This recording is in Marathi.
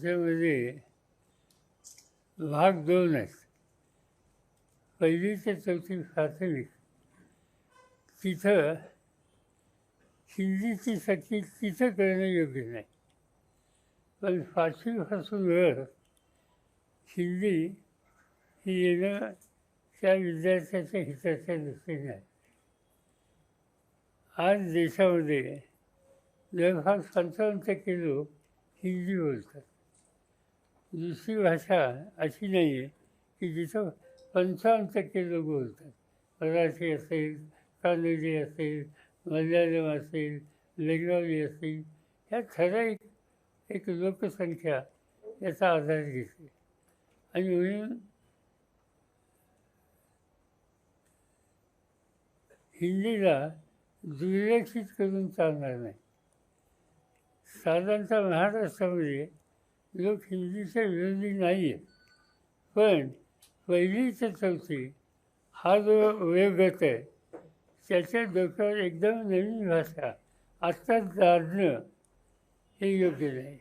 त्याच्यामध्ये भाग दोन आहेत. पहिली ते चौथी प्राथमिक तिथं हिंदीची सक्ती तिथं करणं योग्य नाही, पण पाचवीपासून वर हिंदी ही येणं त्या विद्यार्थ्याच्या हिताच्या दृष्टीने आहे. आज देशामध्ये जवळपास 55% लोक हिंदी बोलतात. दुसरी भाषा अशी नाही आहे की जिथं 55% लोक बोलतात. मराठी असेल, कानडी असेल, मल्याळम असेल, बेंगॉली असेल, ह्या ठराविक एक लोकसंख्या याचा आधार घेते. आणि म्हणून हिंदीला दुर्लक्षित करून चालणार नाही. साधारणतः महाराष्ट्रामध्ये लोक हिंदीच्या विरोधी नाही आहेत, पण पहिली ते चौथी हा जो वयोगट आहे त्याच्या डोक्यावर एकदम नवीन भाषा आत्ताच जाणणं हे योग्य नाही.